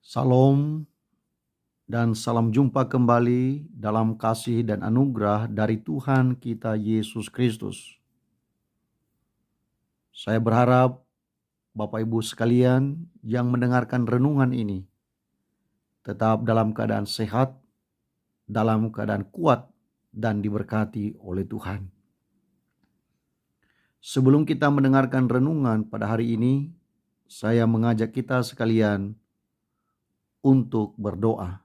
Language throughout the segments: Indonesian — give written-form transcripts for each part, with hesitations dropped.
Salam dan salam jumpa kembali dalam kasih dan anugerah dari Tuhan kita Yesus Kristus. Saya berharap Bapak Ibu sekalian yang mendengarkan renungan ini tetap dalam keadaan sehat, dalam keadaan kuat, dan diberkati oleh Tuhan. Sebelum kita mendengarkan renungan pada hari ini, saya mengajak kita sekalian untuk berdoa.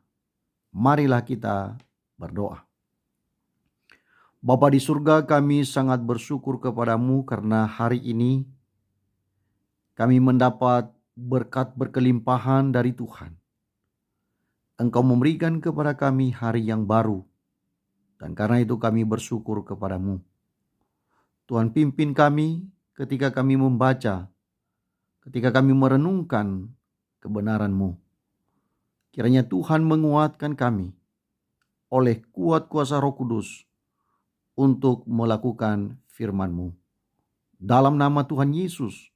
Marilah kita berdoa. Bapa di surga, kami sangat bersyukur kepadamu karena hari ini kami mendapat berkat berkelimpahan dari Tuhan. Engkau memberikan kepada kami hari yang baru, dan karena itu kami bersyukur kepadamu. Tuhan, pimpin kami ketika kami membaca, ketika kami merenungkan kebenaran-Mu. Kiranya Tuhan menguatkan kami oleh kuat kuasa Roh Kudus untuk melakukan firman-Mu. Dalam nama Tuhan Yesus,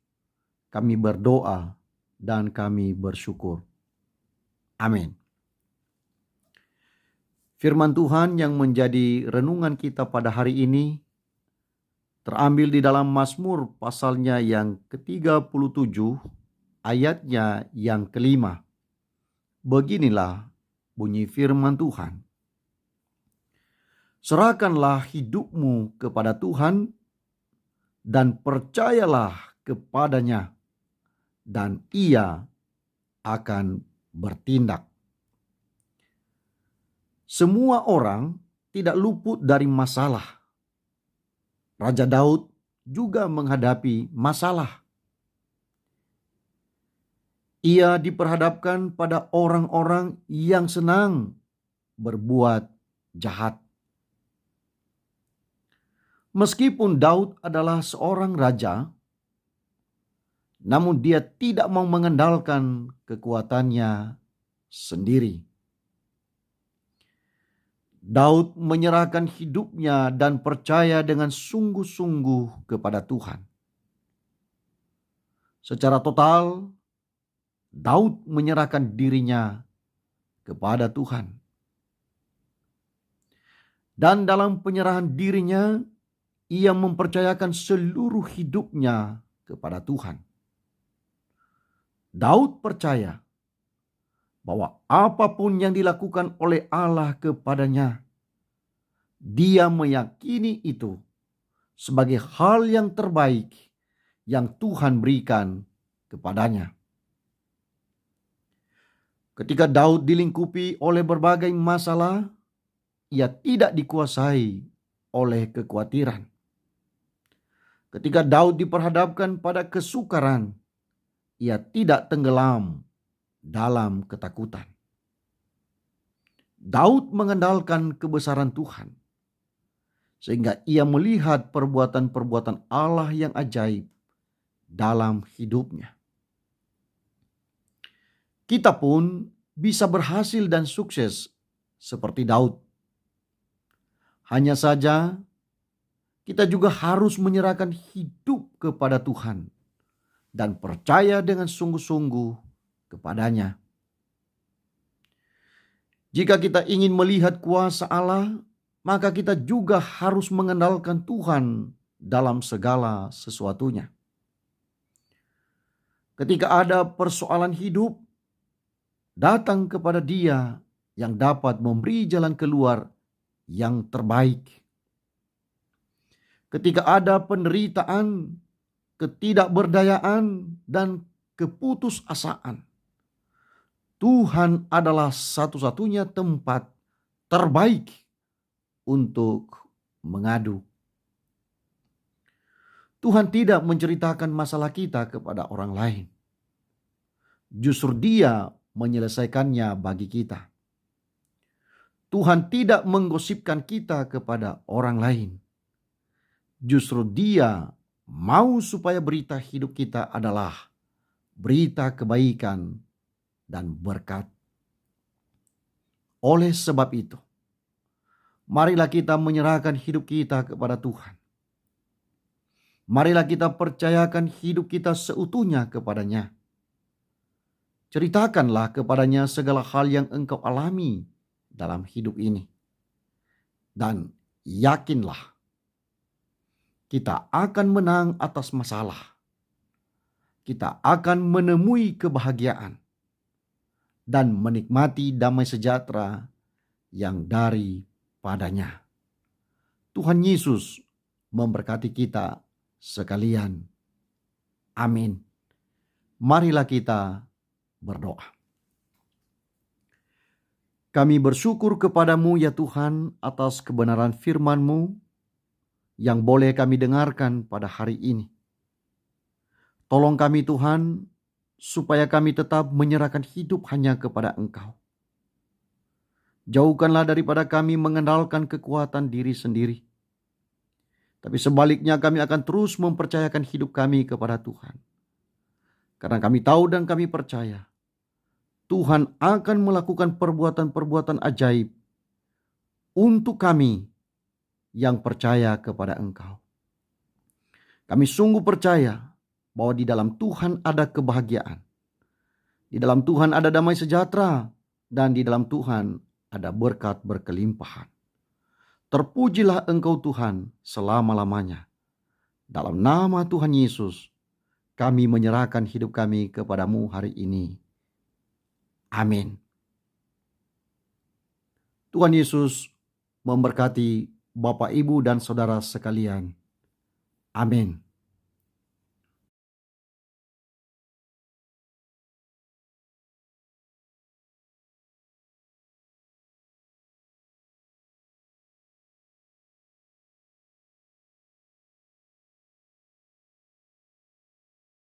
kami berdoa dan kami bersyukur. Amin. Firman Tuhan yang menjadi renungan kita pada hari ini terambil di dalam Mazmur pasalnya yang ke-37, ayatnya yang ke-5. Beginilah bunyi firman Tuhan. Serahkanlah hidupmu kepada Tuhan dan percayalah kepadanya, dan Ia akan bertindak. Semua orang tidak luput dari masalah. Raja Daud juga menghadapi masalah. Ia diperhadapkan pada orang-orang yang senang berbuat jahat. Meskipun Daud adalah seorang raja, namun dia tidak mau mengandalkan kekuatannya sendiri. Daud menyerahkan hidupnya dan percaya dengan sungguh-sungguh kepada Tuhan. Secara total, Daud menyerahkan dirinya kepada Tuhan. Dan dalam penyerahan dirinya, ia mempercayakan seluruh hidupnya kepada Tuhan. Daud percaya bahwa apapun yang dilakukan oleh Allah kepadanya, dia meyakini itu sebagai hal yang terbaik yang Tuhan berikan kepadanya. Ketika Daud dilingkupi oleh berbagai masalah, ia tidak dikuasai oleh kekhawatiran. Ketika Daud diperhadapkan pada kesukaran, ia tidak tenggelam dalam ketakutan. Daud mengandalkan kebesaran Tuhan, sehingga ia melihat perbuatan-perbuatan Allah yang ajaib dalam hidupnya. Kita pun bisa berhasil dan sukses seperti Daud. Hanya saja kita juga harus menyerahkan hidup kepada Tuhan dan percaya dengan sungguh-sungguh kepadanya. Jika kita ingin melihat kuasa Allah, maka kita juga harus mengandalkan Tuhan dalam segala sesuatunya. Ketika ada persoalan hidup, datang kepada Dia yang dapat memberi jalan keluar yang terbaik. Ketika ada penderitaan, ketidakberdayaan, dan keputusasaan, Tuhan adalah satu-satunya tempat terbaik untuk mengadu. Tuhan tidak menceritakan masalah kita kepada orang lain. Justru Dia menyelesaikannya bagi kita. Tuhan tidak menggosipkan kita kepada orang lain. Justru Dia mau supaya berita hidup kita adalah berita kebaikan dan berkat. Oleh sebab itu, marilah kita menyerahkan hidup kita kepada Tuhan. Marilah kita percayakan hidup kita seutuhnya kepadanya. Ceritakanlah kepadanya segala hal yang engkau alami dalam hidup ini. Dan yakinlah kita akan menang atas masalah. Kita akan menemui kebahagiaan dan menikmati damai sejahtera yang daripadanya. Tuhan Yesus memberkati kita sekalian. Amin. Marilah kita berdoa. Kami bersyukur kepadamu ya Tuhan atas kebenaran firman-Mu yang boleh kami dengarkan pada hari ini. Tolong kami Tuhan, supaya kami tetap menyerahkan hidup hanya kepada Engkau. Jauhkanlah daripada kami mengandalkan kekuatan diri sendiri. Tapi sebaliknya kami akan terus mempercayakan hidup kami kepada Tuhan. Karena kami tahu dan kami percaya, Tuhan akan melakukan perbuatan-perbuatan ajaib untuk kami yang percaya kepada Engkau. Kami sungguh percaya bahwa di dalam Tuhan ada kebahagiaan. Di dalam Tuhan ada damai sejahtera. Dan di dalam Tuhan ada berkat berkelimpahan. Terpujilah Engkau Tuhan selama-lamanya. Dalam nama Tuhan Yesus, kami menyerahkan hidup kami kepadamu hari ini. Amin. Tuhan Yesus memberkati Bapak, Ibu, dan Saudara sekalian. Amin.